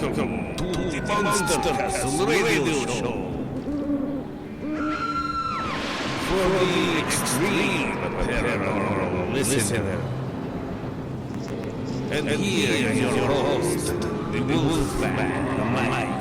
Welcome to the Monster Castle Radio Show. For the extreme paranormal listener. And here is your host, the Wolfman, Mike.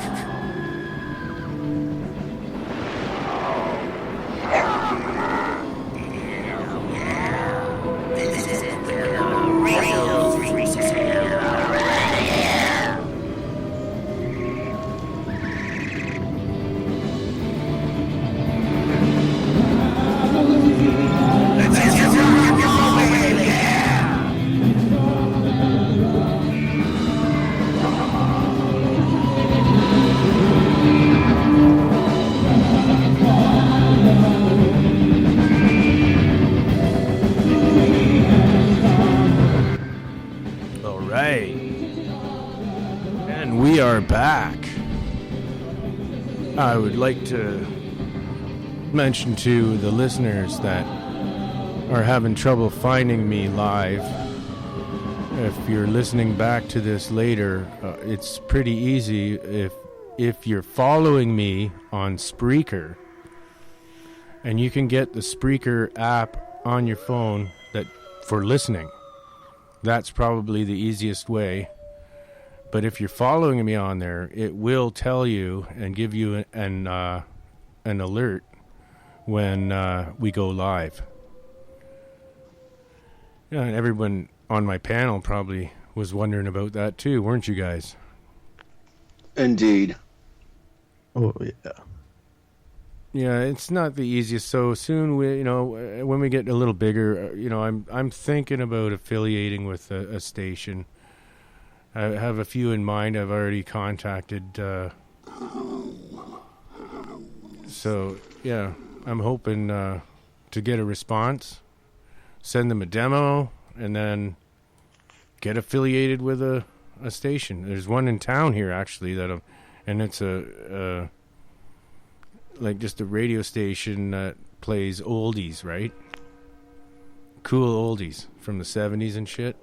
Back. I would like to mention to the listeners that are having trouble finding me live, if you're listening back to this later, it's pretty easy. If you're following me on Spreaker, and you can get the Spreaker app on your phone that for listening, that's probably the easiest way. But if you're following me on there, it will tell you and give you an alert when we go live. Yeah, and everyone on my panel probably was wondering about that too, weren't you guys? Indeed. Oh yeah. Yeah, it's not the easiest. So soon, when we get a little bigger, I'm thinking about affiliating with a station. I have a few in mind. I've already contacted. So, yeah, I'm hoping to get a response, send them a demo, and then get affiliated with a station. There's one in town here, actually, and it's just a radio station that plays oldies, right? Cool oldies from the 70s and shit.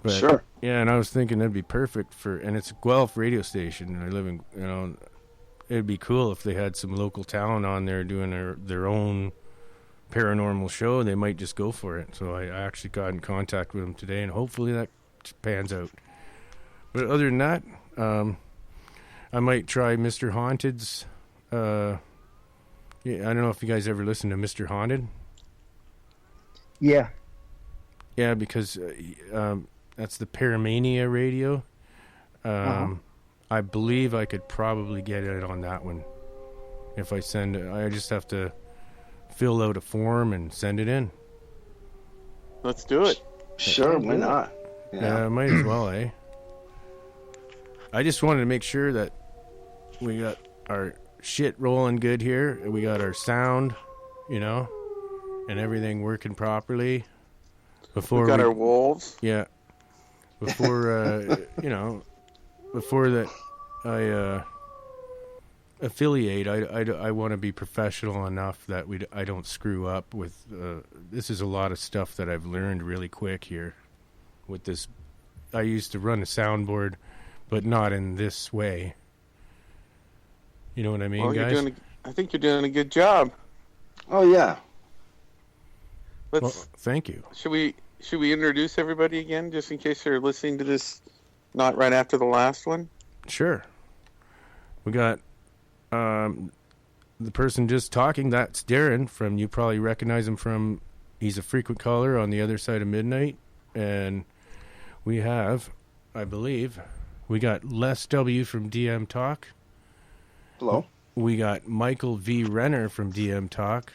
But, sure. Yeah, and I was thinking that'd be perfect and it's a Guelph radio station, and I live in, it'd be cool if they had some local talent on there doing their own paranormal show. They might just go for it. So I actually got in contact with them today, and hopefully that pans out. But other than that, I might try Mr. Haunted's, I don't know if you guys ever listen to Mr. Haunted. Yeah. Yeah, because, that's the Paramania radio. I believe I could probably get it on that one. If I send it, I just have to fill out a form and send it in. Let's do it. Sure, why not? Yeah, might as well, eh? I just wanted to make sure that we got our shit rolling good here. We got our sound, and everything working properly. Before we got our wolves. Yeah. Before, before that I affiliate, I want to be professional enough that I don't screw up with, this is a lot of stuff that I've learned really quick here with this. I used to run a soundboard, but not in this way. You know what I mean, guys? I think you're doing a good job. Oh, yeah. Well, thank you. Should we introduce everybody again, just in case they're listening to this not right after the last one? Sure. We got the person just talking. That's Darren from, you probably recognize him from, he's a frequent caller on the other side of midnight. And we have, I believe, we got Les W from DM Talk. Hello. We got Michael V. Renner from DM Talk.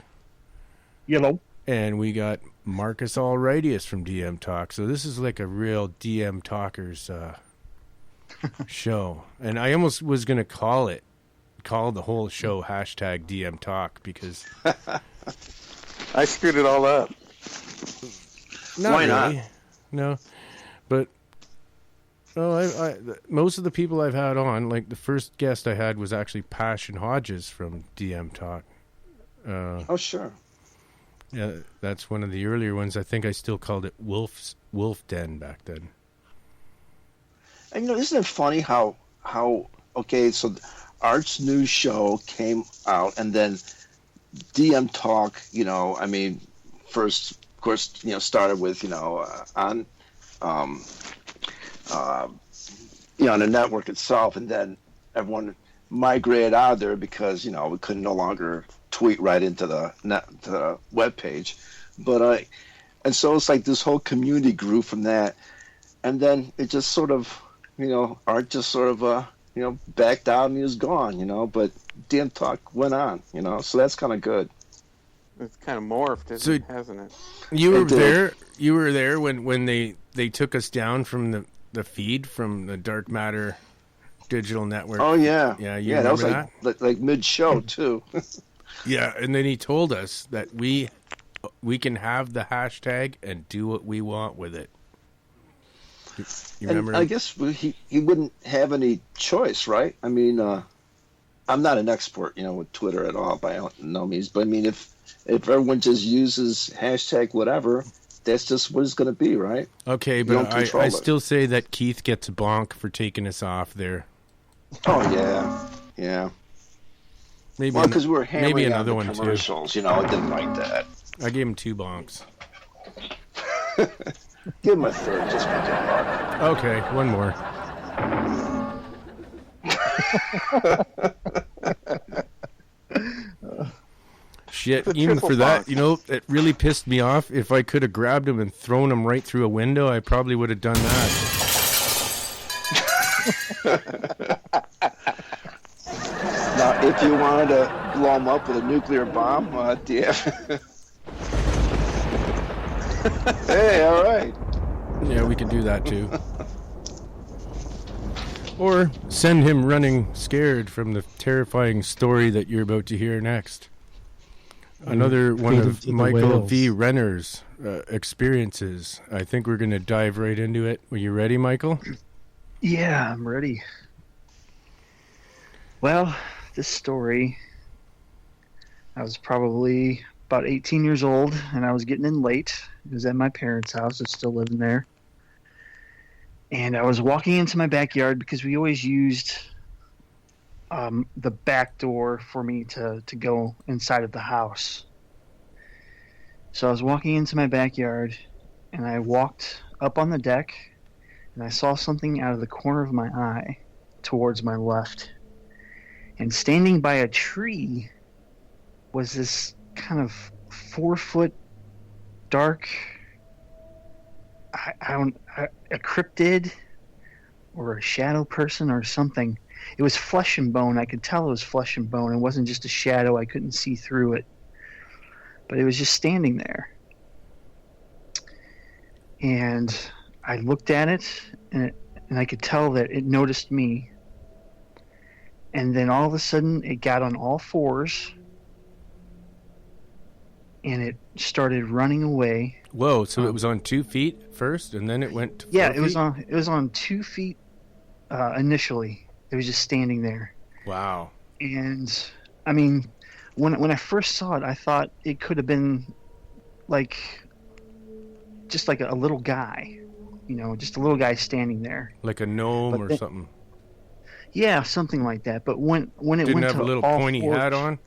Hello. And we got Marcus Alrightius from DM Talk. So this is like a real DM Talkers show. And I almost was going to call the whole show hashtag DM Talk because... I screwed it all up. Why not? No. But most of the people I've had on, like the first guest I had was actually Passion Hodges from DM Talk. Oh, sure. Yeah, that's one of the earlier ones. I think I still called it Wolf Den back then. And isn't it funny how okay, so Art's new show came out, and then DM Talk, I mean, first, of course, started with, on, uh, on the network itself, and then everyone migrated out of there because, we couldn't no longer tweet right into the web page. But, and so it's like this whole community grew from that. And then it just sort of, Art just sort of, backed out and he was gone, but DM Talk went on, so that's kind of good. It's kind of morphed, hasn't it? You were there. You were there when they took us down from the feed from the Dark Matter digital network. Oh yeah, yeah. That was like mid show too. Yeah, and then he told us that we can have the hashtag and do what we want with it. You remember? And I guess he wouldn't have any choice, right? I mean, I'm not an expert, with Twitter at all by no means, but I mean, if everyone just uses hashtag whatever, that's just what it's going to be, right? Okay, but I still say that Keith gets a bonk for taking us off there. Oh yeah. Maybe because we were hammering another on one the commercials, too. I didn't like that. I gave him 2 bonks. Give him a third, just for good luck. Okay, one more. Shit, even for that, it really pissed me off. If I could have grabbed him and thrown him right through a window, I probably would have done that. Now, if you wanted to blow him up with a nuclear bomb, yeah. Hey, all right. Yeah, we could do that too. Or send him running scared from the terrifying story that you're about to hear next. Another one of Michael V. Renner's experiences. I think we're going to dive right into it. Are you ready, Michael? Yeah, I'm ready. Well, this story, I was probably about 18 years old, and I was getting in late. It was at my parents' house. I was still living there. And I was walking into my backyard because we always used the back door for me to go inside of the house. So I was walking into my backyard, and I walked up on the deck, and I saw something out of the corner of my eye towards my left. And standing by a tree was this kind of 4-foot dark, a cryptid or a shadow person or something. It was flesh and bone. I could tell it was flesh and bone. It wasn't just a shadow. I couldn't see through it. But it was just standing there. And I looked at it, and I could tell that it noticed me. And then all of a sudden, it got on all fours, and it started running away. Whoa! So it was on 2 feet first, and then it went to 4 yeah, feet? it was on 2 feet initially. It was just standing there. Wow! And I mean, when I first saw it, I thought it could have been just like a little guy, just a little guy standing there, like a gnome or something. Yeah, something like that. But when it went to didn't have a little pointy hat on.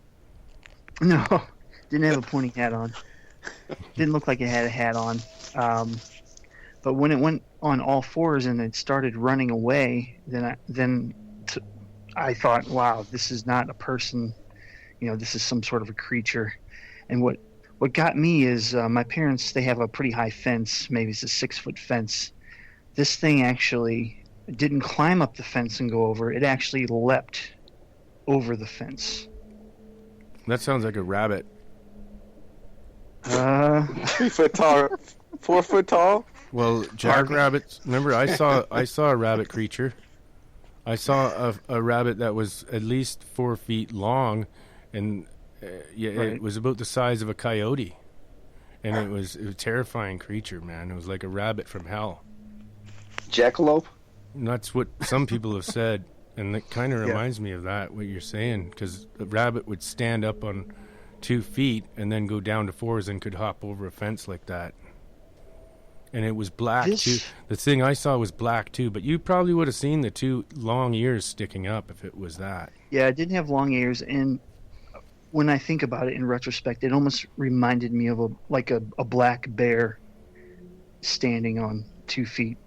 No, didn't have a pointy hat on. Didn't look like it had a hat on. But when it went on all fours and it started running away, then I thought, wow, this is not a person. This is some sort of a creature. And what got me is my parents, they have a pretty high fence. Maybe it's a 6-foot fence. This thing actually didn't climb up the fence and go over. It actually leapt over the fence. That sounds like a rabbit. 3 foot tall, 4 foot tall. Well, jackrabbits. Remember, I saw a rabbit creature. I saw a rabbit that was at least 4 feet long, and right. It was about the size of a coyote, and it was a terrifying creature, man. It was like a rabbit from hell. Jackalope. And that's what some people have said, and it kind of reminds me of that, what you're saying, because the rabbit would stand up on 2 feet and then go down to 4s and could hop over a fence like that. And it was black This- too. The thing I saw was black too, but you probably would have seen the two long ears sticking up if it was that. Yeah, it didn't have long ears, and when I think about it in retrospect, it almost reminded me of a black bear standing on 2 feet.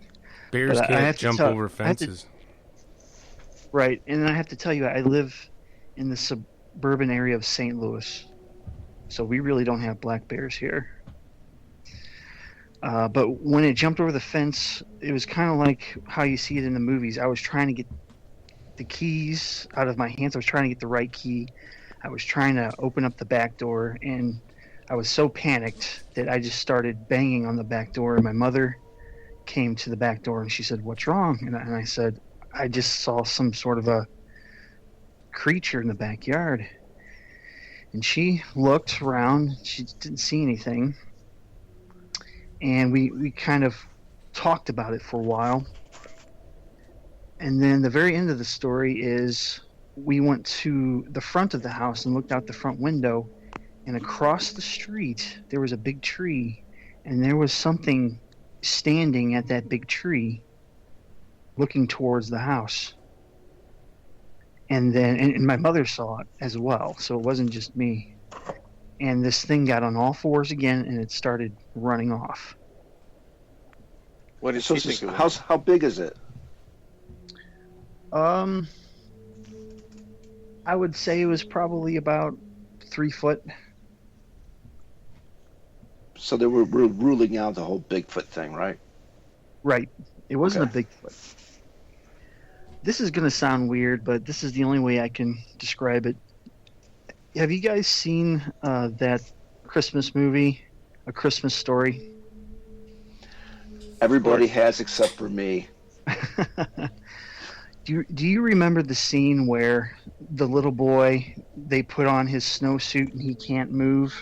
Bears But I have can't to jump tell- over I have to- fences. Right, and I have to tell you, I live in the suburban area of St. Louis, so we really don't have black bears here. But when it jumped over the fence, it was kind of like how you see it in the movies. I was trying to get the keys out of my hands. I was trying to get the right key. I was trying to open up the back door, and I was so panicked that I just started banging on the back door. And my mother came to the back door, and she said, "What's wrong?" And I said, "I just saw some sort of a creature in the backyard." And she looked around. She didn't see anything. And we kind of talked about it for a while. And then the very end of the story is we went to the front of the house and looked out the front window, and across the street there was a big tree, and there was something standing at that big tree looking towards the house. And then and my mother saw it as well, so it wasn't just me. And this thing got on all fours again, and it started running off. What did So she think it was? how big is it? I would say it was probably about 3 foot. So they were ruling out the whole Bigfoot thing, right? Right. It wasn't Okay. a Bigfoot. This is going to sound weird, but this is the only way I can describe it. Have you guys seen that Christmas movie, A Christmas Story? Everybody has except for me. Do you remember the scene where the little boy, they put on his snowsuit and he can't move?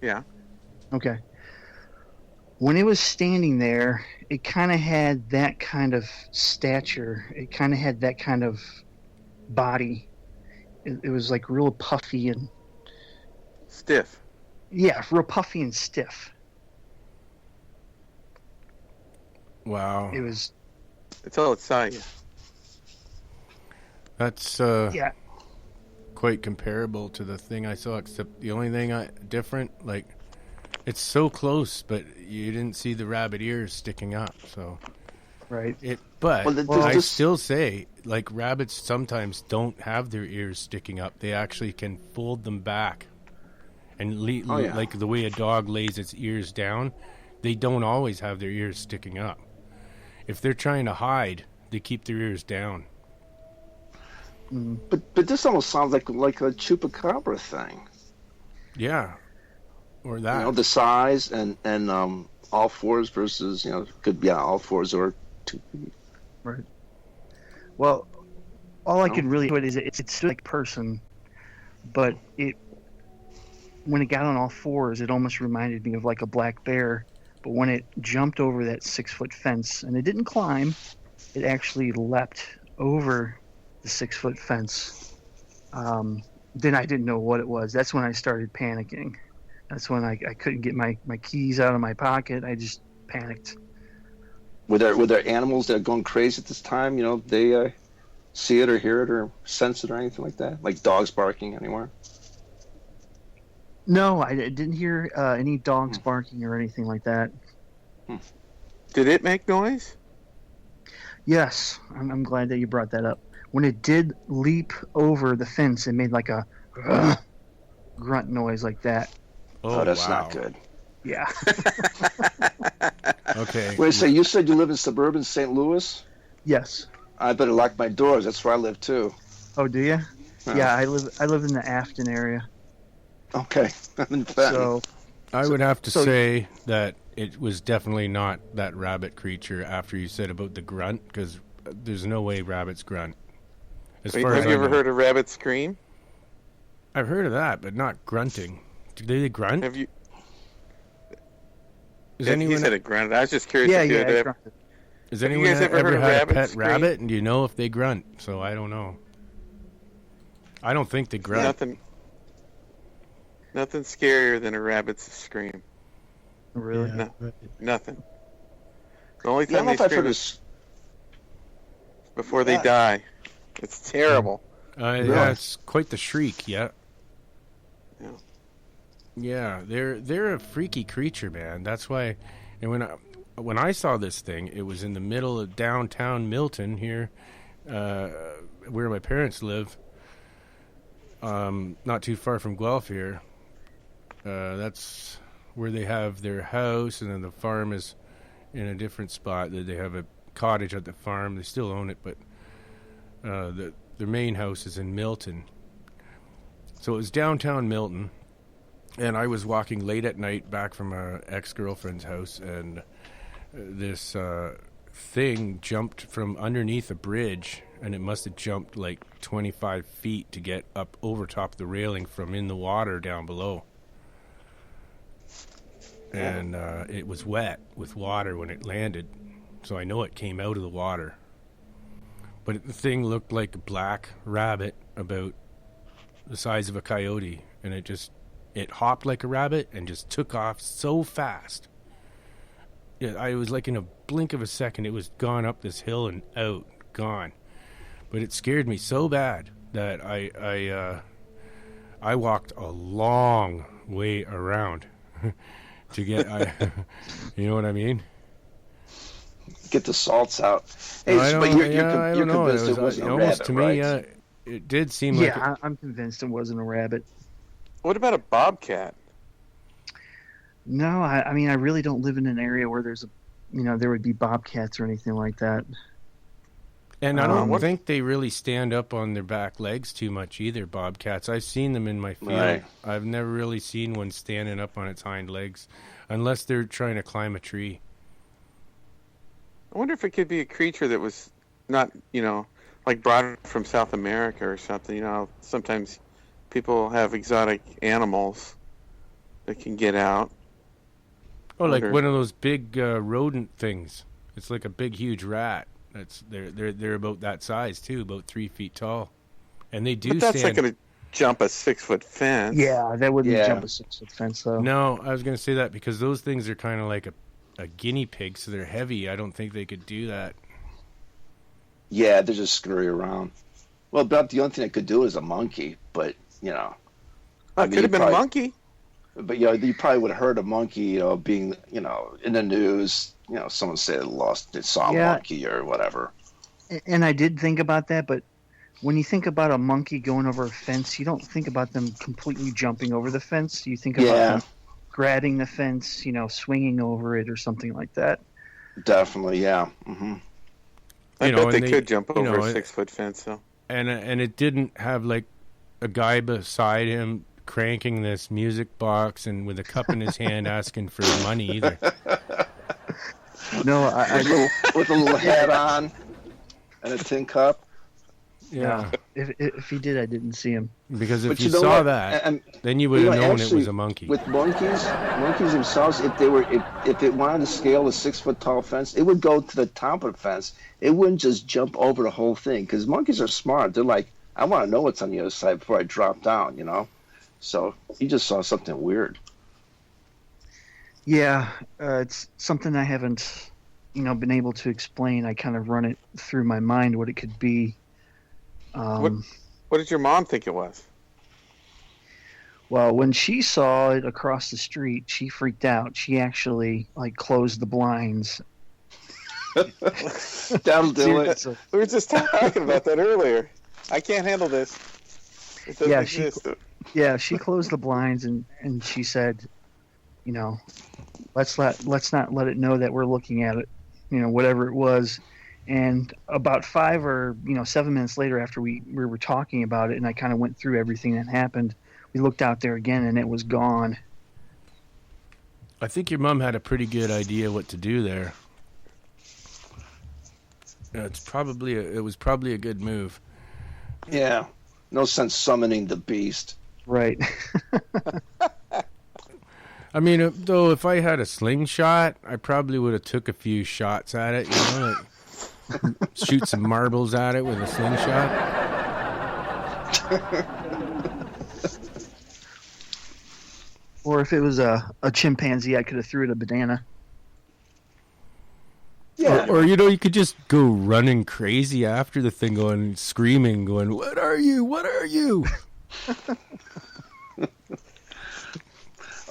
Yeah. Okay. When it was standing there, it kind of had that kind of stature. It kind of had that kind of body. It was like real puffy and Stiff. yeah, real puffy and stiff. Wow. It was That's all it saw you. That's yeah. quite comparable to the thing I saw, except the only thing different, like, it's so close, but you didn't see the rabbit ears sticking up, so Right. But Well, I this- still say, like, rabbits sometimes don't have their ears sticking up. They actually can fold them back, and Oh, yeah. like the way a dog lays its ears down, they don't always have their ears sticking up. If they're trying to hide, they keep their ears down. But this almost sounds like a chupacabra thing. Yeah, or that. You know, the size and all fours versus, could be all fours or 2 feet. Right. Well, all I No. could really put is it's like person, but when it got on all fours, it almost reminded me of like a black bear. But when it jumped over that 6-foot fence, and it didn't climb, it actually leapt over the 6-foot fence. Then I didn't know what it was. That's when I started panicking. That's when I couldn't get my keys out of my pocket. I just panicked. Were there animals that are going crazy at this time? They see it or hear it or sense it or anything like that? Like dogs barking anywhere? No, I didn't hear any dogs barking or anything like that. Did it make noise? Yes, I'm glad that you brought that up. When it did leap over the fence, it made like a grunt noise like that. Oh, that's wow. not good. Yeah. Okay. Wait a second, you said you live in suburban St. Louis? Yes. I better lock my doors. That's where I live too. Oh, do you? Oh. Yeah, I live in the Afton area. Okay. I'm in Fenton. So I would have to so- say that it was definitely not that rabbit creature after you said about the grunt, because there's no way rabbits grunt. As Wait, far as have you I ever know. heard a rabbit scream? I've heard of that, but not grunting. Do they grunt? Have you? Has He anyone, said it grunted. I was just curious. yeah, if you yeah. had I ever- grunted. has have you anyone guys ever ever heard a had a rabbit pet scream? rabbit? And do you know if they grunt? So I don't know. I don't think they grunt. Nothing scarier than a rabbit's scream. Really? Yeah, No. right. Nothing. The only Yeah, I time don't they know if I've scream heard is this. before they Yeah. die. It's terrible. Really? Yeah, it's quite the shriek. Yeah. Yeah. Yeah, they're a freaky creature, man. That's why, and when I saw this thing, it was in the middle of downtown Milton here, where my parents live. Not too far from Guelph here. That's where they have their house, and then the farm is in a different spot. They have a cottage at the farm. They still own it, but their main house is in Milton. So it was downtown Milton. And I was walking late at night back from a ex-girlfriend's house, and this thing jumped from underneath a bridge, and it must have jumped like 25 feet to get up over top the railing from in the water down below. And it was wet with water when it landed, so I know it came out of the water. But the thing looked like a black rabbit about the size of a coyote, and it hopped like a rabbit and just took off so fast. Yeah, I was like in a blink of a second, it was gone up this hill and out, gone. But it scared me so bad that I walked a long way around to get, you know what I mean? Get the salts out. Hey, I but don't, you're It convinced was, it wasn't a almost rabbit, to right? me. It did seem like. Yeah, I'm convinced it wasn't a rabbit. What about a bobcat? No, I mean, I really don't live in an area where there would be bobcats or anything like that. And I don't what- think they really stand up on their back legs too much either, bobcats. I've seen them in my field. Right. I've never really seen one standing up on its hind legs unless they're trying to climb a tree. I wonder if it could be a creature that was not, like brought from South America or something. Sometimes people have exotic animals that can get out. Oh, like Wonder- one of those big rodent things. It's like a big, huge rat. They're about that size too, about 3 feet tall, and they do But that's stand. not going to jump a 6-foot fence. Yeah, that wouldn't Yeah. jump a 6-foot fence, though. No, I was going to say that because those things are kind of like a guinea pig, so they're heavy. I don't think they could do that. Yeah, they're just scurry around. Well, about the only thing it could do is a monkey, but Oh, it could have been a monkey. But you probably would have heard a monkey, being, in the news. Someone said they saw a Yeah. monkey or whatever. And I did think about that, but when you think about a monkey going over a fence, you don't think about them completely jumping over the fence. You think about Yeah. them grabbing the fence, swinging over it or something like that. Definitely, yeah. Hmm. I You bet know, they and could jump over know, a 6-foot fence, though. And it didn't have like a guy beside him cranking this music box and with a cup in his hand asking for money either. No, With a little hat on and a tin cup. Yeah, if he did, I didn't see him. because if But you know saw what? that, And, then you would have known it actually, was a monkey. With monkeys themselves, if it wanted to scale a 6-foot tall fence, it would go to the top of the fence. It wouldn't just jump over the whole thing, because monkeys are smart. They're like, I want to know what's on the other side before I drop down, So you just saw something weird. Yeah, it's something I haven't, been able to explain. I kind of run it through my mind what it could be. What did your mom think it was? Well, when she saw it across the street, she freaked out. She actually closed the blinds. That'll do it. So, We were just talking about that earlier. I can't handle this. It doesn't Yeah, exist. yeah, she closed the blinds and she said, let's not let it know that we're looking at it, whatever it was. And about 5 or 7 minutes later, after we were talking about it, and I kind of went through everything that happened, we looked out there again, and it was gone. I think your mom had a pretty good idea what to do there. It was probably a good move. Yeah. No sense summoning the beast. Right. I mean, though, if I had a slingshot, I probably would have took a few shots at it. Shoot some marbles at it with a slingshot. Or if it was a chimpanzee, I could have threw it a banana. Yeah. Or you could just go running crazy after the thing, going screaming, going, "What are you? What are you?"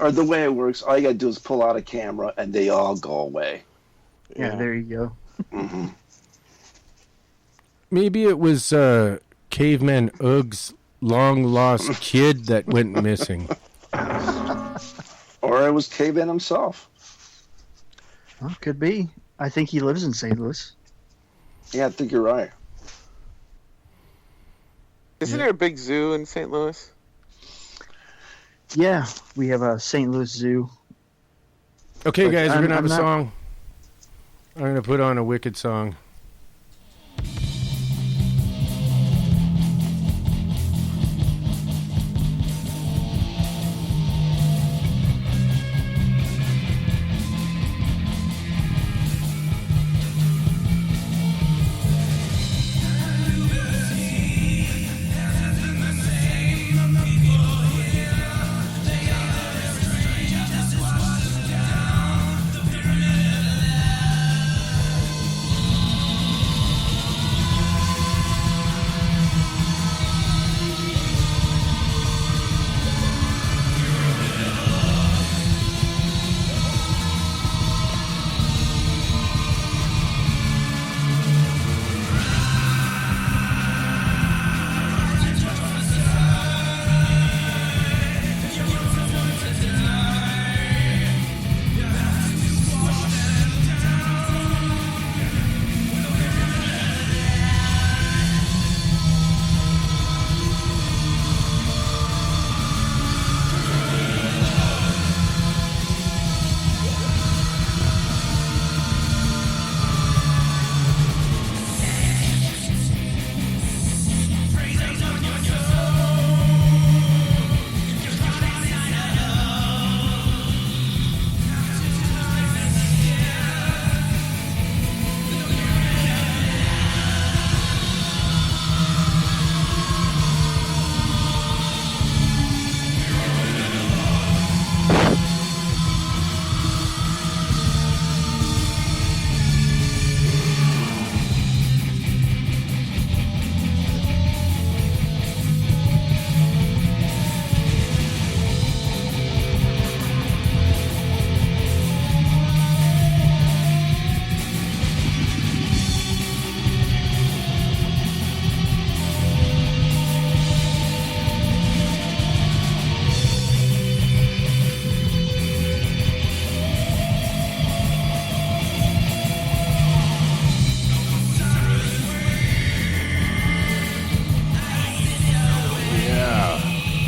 Or the way it works, all you gotta do is pull out a camera, and they all go away. Yeah, there you go. Hmm. Maybe it was Caveman Ug's long-lost kid that went missing. Or it was Caveman himself. Well, could be. I think he lives in St. Louis. Yeah, I think you're right. Isn't there a big zoo in St. Louis? Yeah, we have a St. Louis Zoo. Okay, But guys, we're going to have I'm a not- song. I'm going to put on a Wicked song.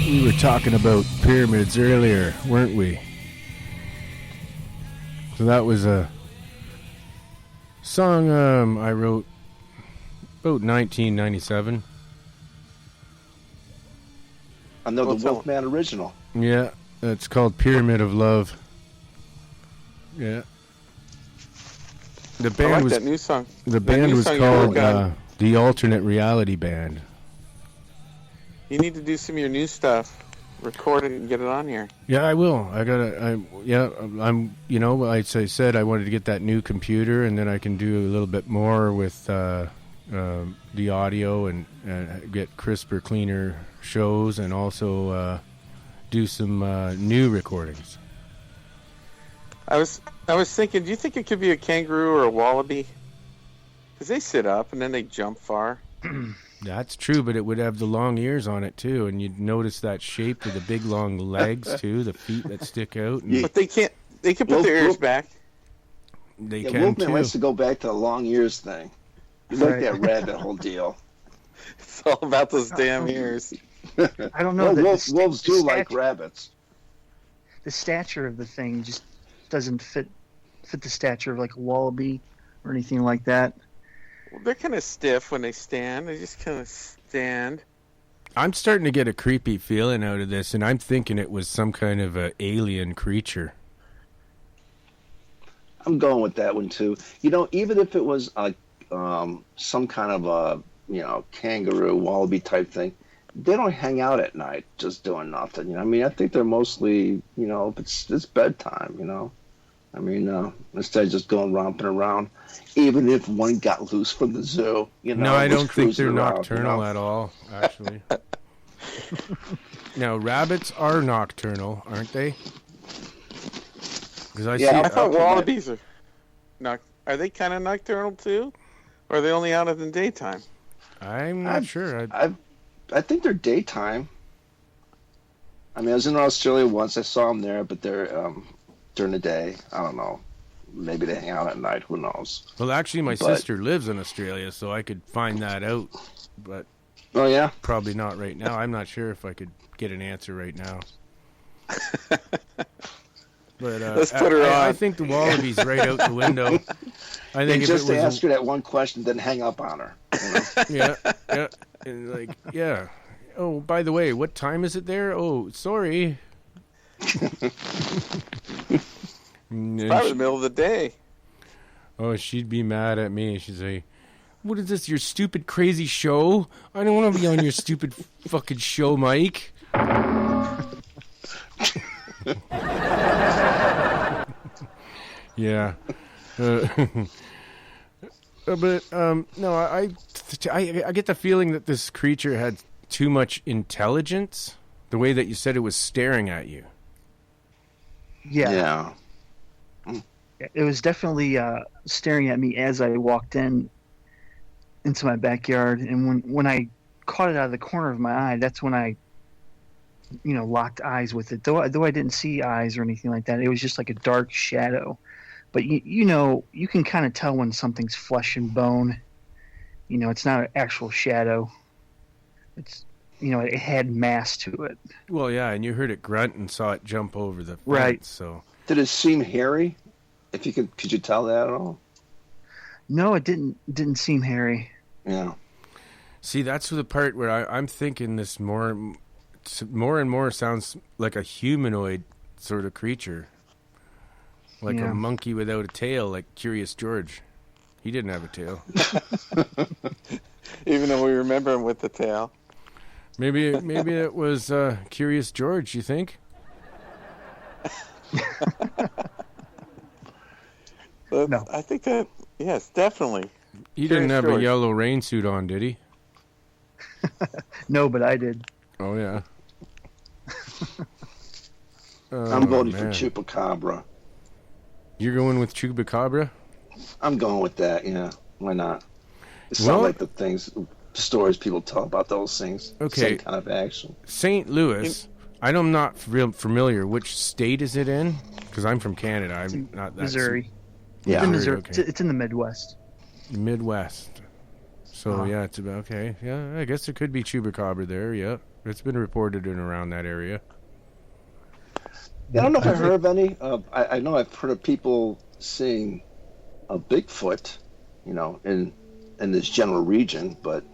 We were talking about pyramids earlier, weren't we? So that was a song I wrote about 1997. Another What's that Wolfman original. Yeah, it's called Pyramid of Love. Yeah. The I band like was that new song. the That band new was song you called work on. the Alternate Reality Band. You need to do some of your new stuff. Record it and get it on here. Yeah, I will. I'm. You know, I said I wanted to get that new computer, and then I can do a little bit more with the audio and get crisper, cleaner shows, and also do some new recordings. I was thinking, do you think it could be a kangaroo or a wallaby? Because they sit up and then they jump far. That's true, but it would have the long ears on it too, and you'd notice that shape with the big long legs too, the feet that stick out. And But they can't. They can put their ears back. they Yeah, can Wolfman too. likes to go back to the long ears thing. You like that rabbit whole deal. It's all about those damn ears. I don't know. Well, the wolves do the like stature- rabbits. The stature of the thing just doesn't fit the stature of like a wallaby or anything like that. Well, they're kind of stiff when they stand. They just kind of stand. I'm starting to get a creepy feeling out of this, and I'm thinking it was some kind of a alien creature. I'm going with that one too. You know, even if it was some kind of a kangaroo wallaby type thing, they don't hang out at night just doing nothing. You know, I mean, I think they're mostly, you know, it's bedtime. You know, I mean, instead of just going romping around, even if one got loose from the zoo, you know. No, I don't think they're around, nocturnal at all. Actually, now rabbits are nocturnal, aren't they? Because I thought wallabies are. Are they kind of nocturnal too, or are they only out in the daytime? I'm not sure. I think they're daytime. I mean, I was in Australia once. I saw them there, but they're during the day. I don't know. Maybe they hang out at night. Who knows? Well, actually, my sister lives in Australia, so I could find that out. But oh yeah, probably not right now. I'm not sure if I could get an answer right now. But let's put her on. I think the wallaby's right out the window. I think if just it was ask her that one question, then hang up on her. You know? yeah, and like yeah. Oh, by the way, what time is it there? Oh, sorry. It's probably the middle of the day. Oh, she'd be mad at me. She'd say, "What is this? Your stupid, crazy show? I don't want to be on your stupid fucking show, Mike." Yeah. But no, I get the feeling that this creature had too much intelligence. The way that you said it was staring at you. Yeah. It was definitely staring at me as I walked into my backyard, and when I caught it out of the corner of my eye, that's when I, locked eyes with it. Though I didn't see eyes or anything like that, it was just like a dark shadow. But you can kind of tell when something's flesh and bone. It's not an actual shadow. It's it had mass to it. Well, yeah, and you heard it grunt and saw it jump over the fence. Right. So did it seem hairy? If you could you tell that at all? No, it didn't seem hairy. Yeah. See, that's the part where I'm thinking this more and more sounds like a humanoid sort of creature. Like a monkey without a tail, like Curious George. He didn't have a tail. Even though we remember him with the tail. Maybe it was Curious George, you think? No. I think that, yes, definitely. He didn't have a yellow rain suit on, did he? No, but I did. Oh, yeah. I'm voting for Chupacabra. You're going with Chupacabra? I'm going with that, yeah. Why not? It sounds like the stories people tell about those things. Okay. Same kind of action. St. Louis, I'm not real familiar. Which state is it in? Because I'm from Canada. I'm not that. Missouri. Yeah. It's in Missouri. Okay. It's in the Midwest. Midwest. So, yeah, it's about, okay. Yeah, I guess there could be Chupacabra there, yeah. It's been reported in around that area. I don't know if I've heard of any. I know I've heard of people seeing a Bigfoot, in this general region, but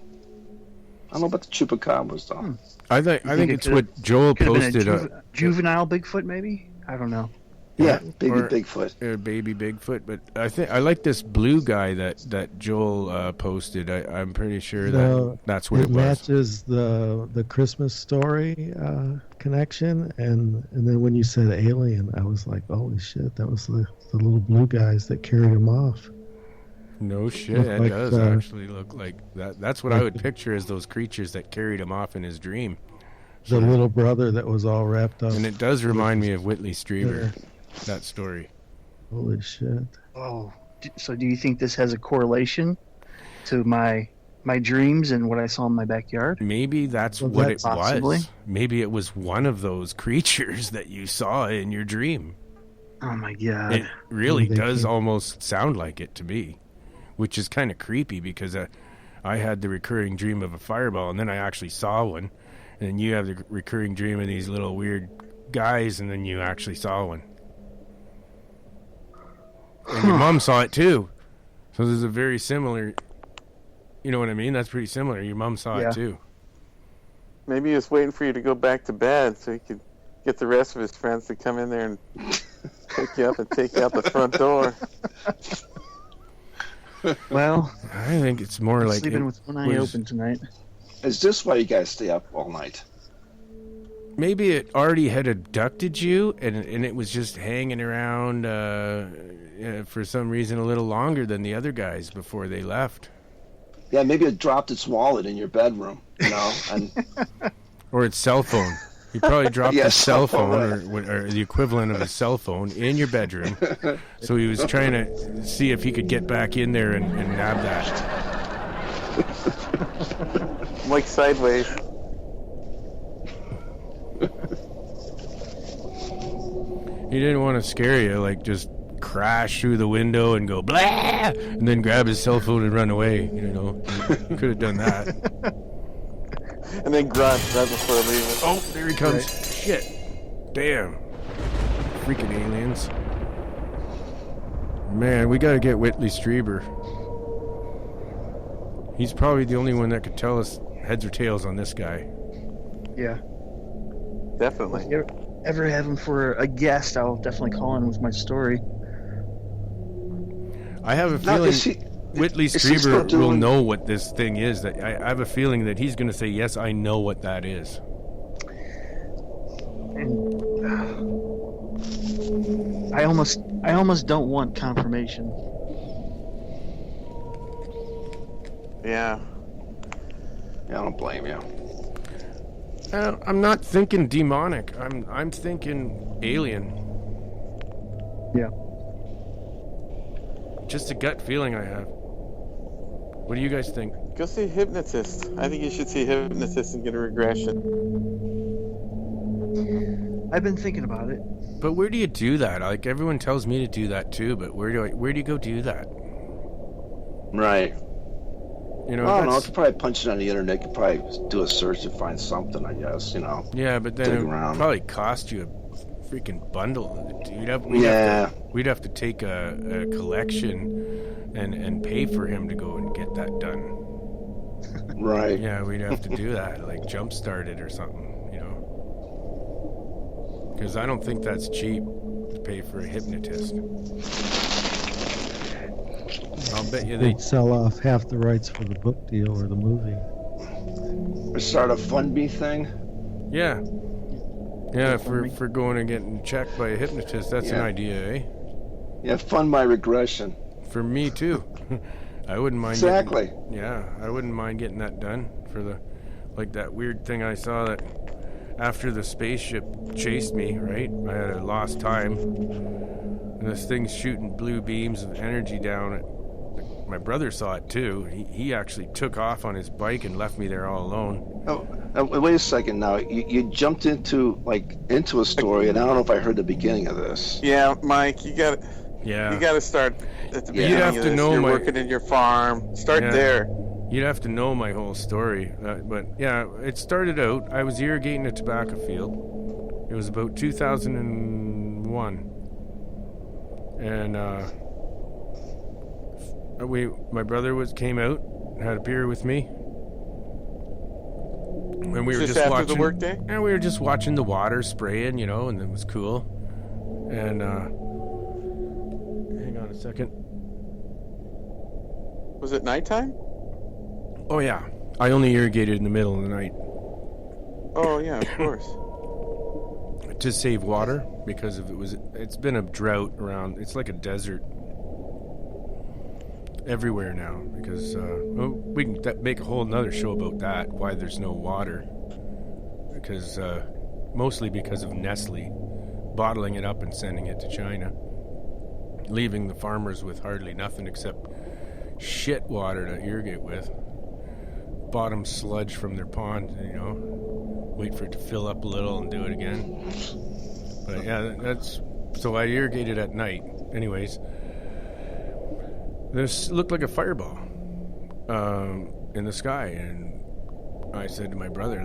I don't know about the Chupacabras, though. I think it's what Joel posted. Juvenile Bigfoot, maybe? I don't know. Yeah, Bigfoot. Baby Bigfoot, but I like this blue guy that Joel posted. I'm pretty sure that's what it was. It matches the Christmas Story connection, and then when you said alien, I was like, holy shit, that was the little blue guys that carried him off. No shit, it does actually look like that. That's what I would picture as those creatures that carried him off in his dream. The little brother that was all wrapped up. And it does remind me of Whitley Strieber, that story. Holy shit. Oh, so do you think this has a correlation to my dreams and what I saw in my backyard? Maybe that's what it possibly was. Maybe it was one of those creatures that you saw in your dream. Oh my god. It really does almost sound like it to me, which is kind of creepy because I had the recurring dream of a fireball, and then I actually saw one. And then you have the recurring dream of these little weird guys, and then you actually saw one. And your mom saw it too. So there's a very similar, you know what I mean? That's pretty similar. Your mom saw it too. Maybe he was waiting for you to go back to bed so he could get the rest of his friends to come in there and pick you up and take you out the front door. Well, I think it's more like sleeping with one eye open tonight. Is this why you guys stay up all night? Maybe it already had abducted you, and it was just hanging around for some reason a little longer than the other guys before they left. Yeah, maybe it dropped its wallet in your bedroom, and Or its cell phone. You probably dropped Yeah, his cell cell phone, phone or the equivalent of a cell phone in your bedroom. So he was trying to see if he could get back in there and nab that. Like sideways. He didn't want to scare you, like just crash through the window and go blah, and then grab his cell phone and run away. Could have done that. And then grunt right before leaving. Oh, there he comes. Right. Shit. Damn. Freaking aliens. Man, we gotta get Whitley Strieber. He's probably the only one that could tell us heads or tails on this guy. Yeah. Definitely. If you ever have him for a guest, I'll definitely call in with my story. I have a Now, feeling is he- Whitley is he still Strieber will doing- know what this thing is. That I have a feeling that he's going to say, yes, I know what that is. And I almost don't want confirmation. Yeah. Yeah, I don't blame you. I'm not thinking demonic. I'm thinking alien. Yeah. Just a gut feeling I have. What do you guys think? Go see a hypnotist. I think you should see a hypnotist and get a regression. I've been thinking about it. But where do you do that? Like everyone tells me to do that too, but where do you go do that? Right. You know, I don't know. that's- If you probably punch it on the internet, you could probably do a search to find something, I guess, Yeah, but then dig it would around. probably cost you a freaking bundle. We'd have to take a collection and pay for him to go and get that done. Right. Yeah, we'd have to do that, like jumpstart it or something, Because I don't think that's cheap to pay for a hypnotist. I'll bet you they... They'd sell off half the rights for the book deal or the movie. Or start a Funbee thing. Yeah. Yeah, for going and getting checked by a hypnotist, that's an Yeah. idea, eh? Yeah, fund my regression. For me, too. I wouldn't mind Exactly. I wouldn't mind getting that done for that weird thing I saw that after the spaceship chased me, right? I had a lost time. And this thing's shooting blue beams of energy down at... My brother saw it, too. He actually took off on his bike and left me there all alone. Oh, wait a second now. You jumped into a story, and I don't know if I heard the beginning of this. Yeah, Mike, you got Yeah. to start at the Yeah. beginning You'd have of to this. know You're my- working in your farm. Start Yeah. there. You'd have to know my whole story. But yeah, it started out, I was irrigating a tobacco field. It was about 2001. And my brother came out, had a beer with me. And we were Just just after watching the workday? And we were just watching the water spraying, and it was cool. And hang on a second. Was it nighttime? Oh yeah. I only irrigated in the middle of the night. Oh, yeah, of course. To save water, because it's been a drought around. It's like a desert everywhere now, because we can make a whole nother show about that, why there's no water, because mostly because of Nestle bottling it up and sending it to China, leaving the farmers with hardly nothing except shit water to irrigate with, bottom sludge from their pond, wait for it to fill up a little and do it again. But yeah, so I irrigated at night. Anyways, this looked like a fireball in the sky, and I said to my brother,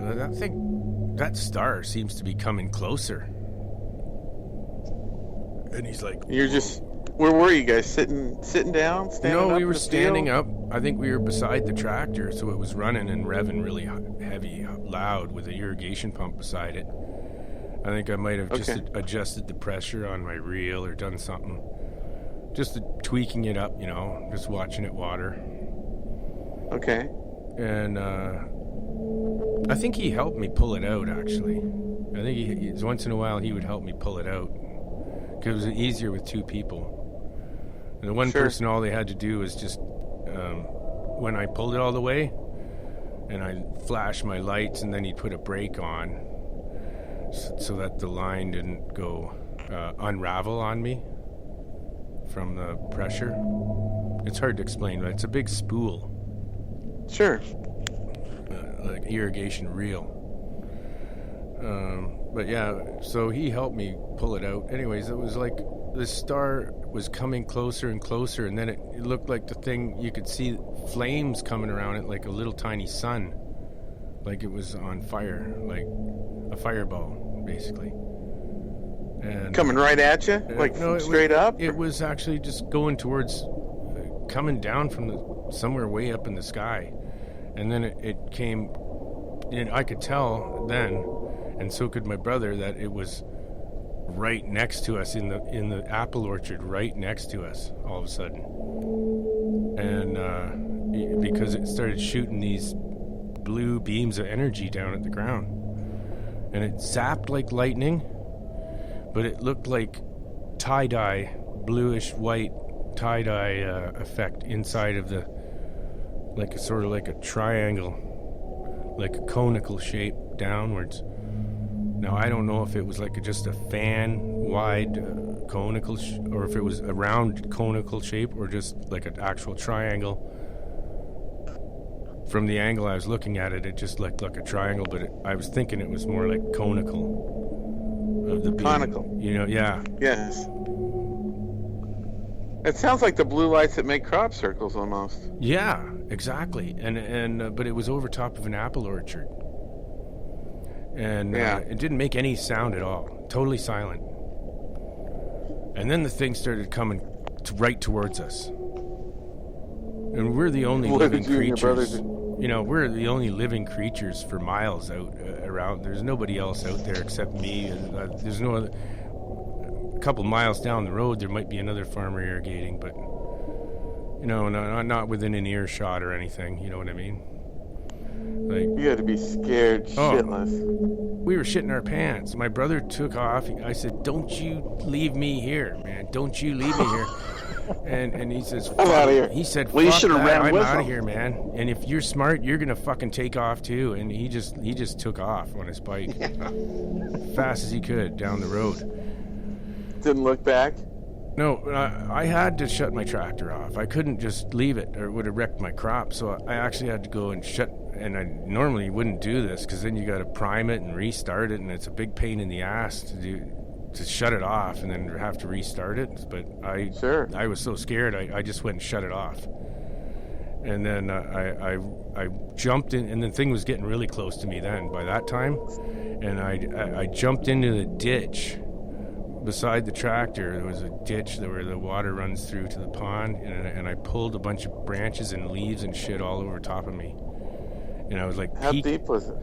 that star seems to be coming closer. And he's like, Where were you guys? Sitting down? Standing up? no, we in were the standing field? up. I think we were beside the tractor, so it was running and revving really heavy, loud, with an irrigation pump beside it. I think I might have just adjusted the pressure on my reel or done something. Just tweaking it up, just watching it water. Okay. And I think he helped me pull it out, actually. I think he once in a while he would help me pull it out. Because it was easier with two people. And the one person, all they had to do was just, when I pulled it all the way, and I flashed my lights, and then he'd put a brake on so that the line didn't go unravel on me from the pressure. It's hard to explain, but it's a big spool. Sure. Like irrigation reel. But yeah, so he helped me pull it out. Anyways, it was like the star was coming closer and closer, and then it looked like the thing, you could see flames coming around it like a little tiny sun. Like it was on fire, like a fireball, basically. And coming right at you? Like no, straight up? It was actually just going towards, coming down from somewhere way up in the sky. And then it came, and I could tell then, and so could my brother, that it was right next to us in the apple orchard, right next to us, all of a sudden. And because it started shooting these blue beams of energy down at the ground. And it zapped like lightning, but it looked like tie-dye, bluish white tie-dye effect inside of the, like a sort of like a triangle, like a conical shape downwards. Now I don't know if it was like just a fan-wide conical, or if it was a round conical shape, or just like an actual triangle. From the angle I was looking at it, it just looked like a triangle, but I was thinking it was more like conical. Of the beam. Conical. You know, yeah. Yes. It sounds like the blue lights that make crop circles almost. Yeah, exactly. And but it was over top of an apple orchard. And it didn't make any sound at all. Totally silent. And then the thing started coming right towards us. And we're the only living creatures. You know, we're the only living creatures for miles out around. There's nobody else out there except me. There's no other. A couple miles down the road, there might be another farmer irrigating, but you know, not within an earshot or anything. You know what I mean? Like, you had to be scared shitless. We were shitting our pants. My brother took off. I said, "Don't you leave me here, man! Don't you leave me here!" And he says, "I'm out of here." He said, "Well, you should have ran I'm with out him. of here, man. And if you're smart, you're gonna fucking take off too." And he just took off on his bike, fast as he could down the road. Didn't look back. No, I had to shut my tractor off. I couldn't just leave it, or it would have wrecked my crop. So I actually had to go and shut. And I normally wouldn't do this, because then you got to prime it and restart it, and it's a big pain in the ass to shut it off and then have to restart it. But I was so scared, I just went and shut it off. And then I jumped in, and the thing was getting really close to me then by that time. And I jumped into the ditch beside the tractor. There was a ditch where the water runs through to the pond, and I pulled a bunch of branches and leaves and shit all over top of me. And I was like, how deep was it?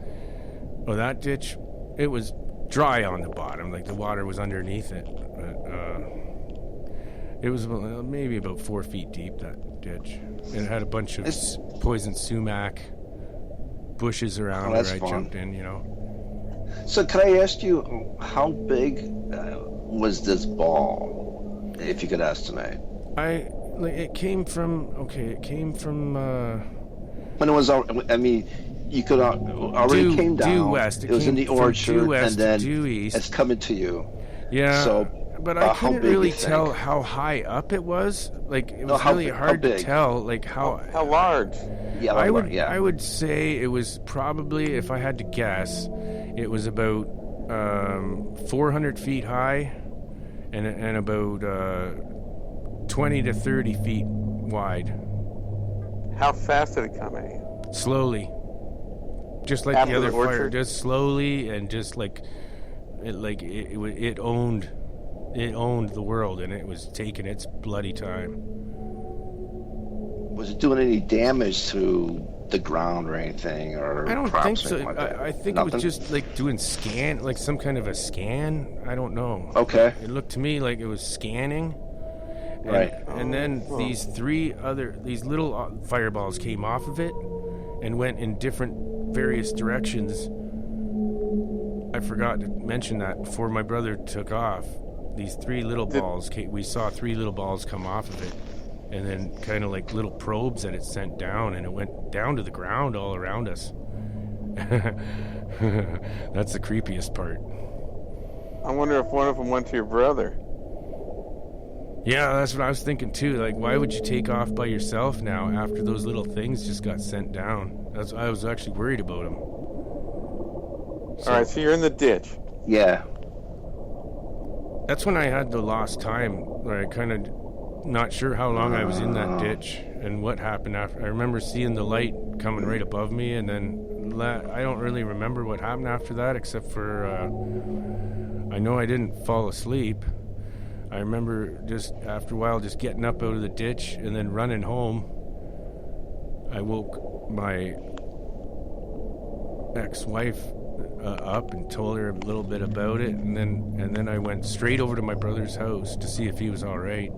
Oh, that ditch, it was dry on the bottom, like the water was underneath it. It was maybe about 4 feet deep, that ditch. And it had a bunch of poison sumac bushes around where I jumped in, you know. So can I ask you, how big was this ball, if you could estimate? It came from. When it was, I mean, you could already came down. Due west. It was in the orchard, west, and then due east. It's coming to you. Yeah. So, but I couldn't really tell how high up it was. Like, it was really hard to tell. Like how large. Yeah, I would say it was probably, if I had to guess, it was about 400 feet high, and about 20 to 30 feet wide. How fast did it come at you? Slowly, just like After the other the fire, orchard? just slowly, and just like it owned the world, and it was taking its bloody time. Was it doing any damage to the ground or anything, or I don't crops think or so. anything like that? I think Nothing? it was just like doing like some kind of a scan. I don't know. Okay. It looked to me like it was scanning. Right. And then these little fireballs came off of it and went in different various directions. I forgot to mention that before my brother took off. These three little balls, we saw three little balls come off of it, and then kind of like little probes that it sent down, and it went down to the ground all around us. That's the creepiest part. I wonder if one of them went to your brother. Yeah, that's what I was thinking too. Like, why would you take off by yourself now after those little things just got sent down? I was actually worried about them. All right, so you're in the ditch. Yeah. That's when I had the lost time, where I kind of not sure how long I was in that ditch and what happened after. I remember seeing the light coming right above me, and then I don't really remember what happened after that, except for I know I didn't fall asleep. I remember just after a while just getting up out of the ditch and then running home. I woke my ex-wife up and told her a little bit about it, and then I went straight over to my brother's house to see if he was all right.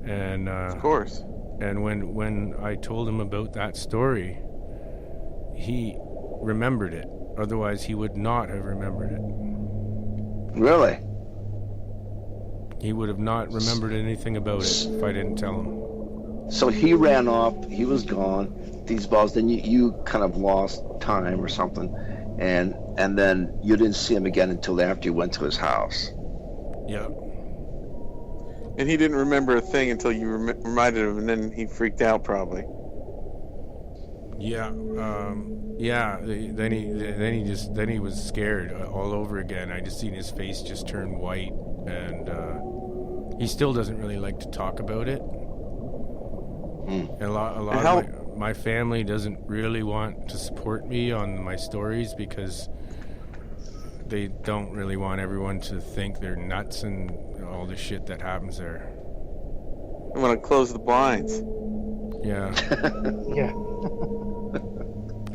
And of course. And when I told him about that story, he remembered it. Otherwise, he would not have remembered it. Really? He would have not remembered anything about it if I didn't tell him. So he ran off. He was gone. These balls. Then you kind of lost time or something, and then you didn't see him again until after you went to his house. Yeah. And he didn't remember a thing until you reminded him, and then he freaked out probably. Yeah. Yeah. Then he was scared all over again. I just seen his face just turn white, and he still doesn't really like to talk about it. And a lot of my family doesn't really want to support me on my stories because they don't really want everyone to think they're nuts and all the shit that happens there. I want to close the blinds. Yeah. Yeah.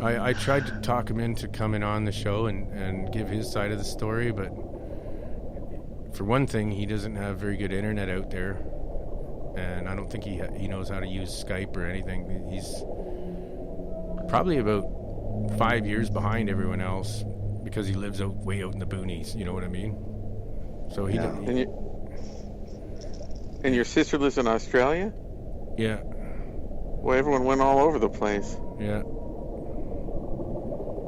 I tried to talk him into coming on the show and give his side of the story, but for one thing, he doesn't have very good internet out there. And I don't think he knows how to use Skype or anything. He's probably about 5 years behind everyone else because he lives way out in the boonies. You know what I mean? So he. Yeah. And your sister lives in Australia? Yeah. Well, everyone went all over the place. Yeah.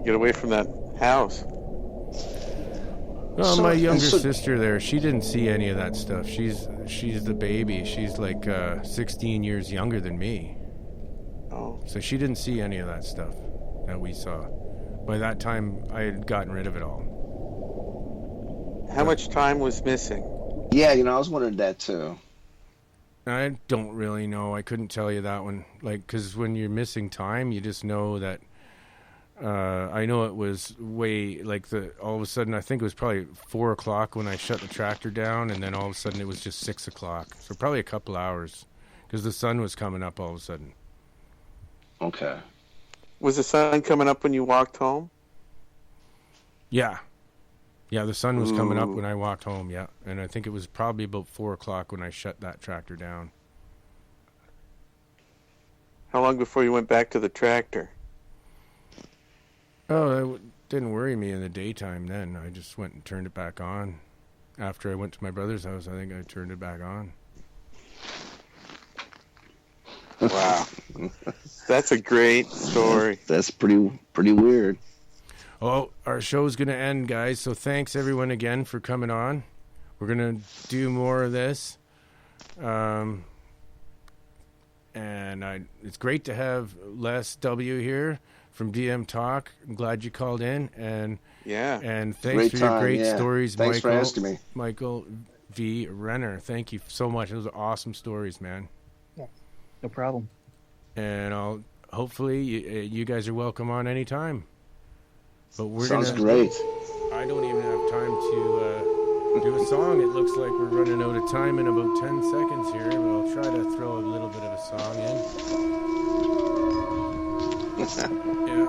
Get away from that house. Well, my younger sister there, she didn't see any of that stuff. She's the baby. She's like 16 years younger than me. Oh. So she didn't see any of that stuff that we saw. By that time, I had gotten rid of it all. How much time was missing? Yeah, I was wondering that too. I don't really know. I couldn't tell you that one. Like, because when you're missing time, you just know that. I know it was way all of a sudden. I think it was probably 4 o'clock when I shut the tractor down, and then all of a sudden it was just 6 o'clock. So probably a couple hours, because the sun was coming up all of a sudden. Okay. Was the sun coming up when you walked home? Yeah. Yeah, the sun was coming up when I walked home, yeah. And I think it was probably about 4 o'clock when I shut that tractor down. How long before you went back to the tractor? Oh, that didn't worry me in the daytime then. I just went and turned it back on. After I went to my brother's house, I think I turned it back on. Wow. That's a great story. That's pretty weird. Oh, our show's going to end, guys. So thanks, everyone, again for coming on. We're going to do more of this. And it's great to have Les W. here from DM Talk. I'm glad you called in. And thanks great for your great yeah. stories, thanks Michael. For asking me. Michael V. Renner. Thank you so much. Those are awesome stories, man. Yeah, no problem. And hopefully you guys are welcome on anytime. But Sounds great. I don't even have time to do a song. It looks like we're running out of time in about 10 seconds here. But I'll try to throw a little bit of a song in. Yeah.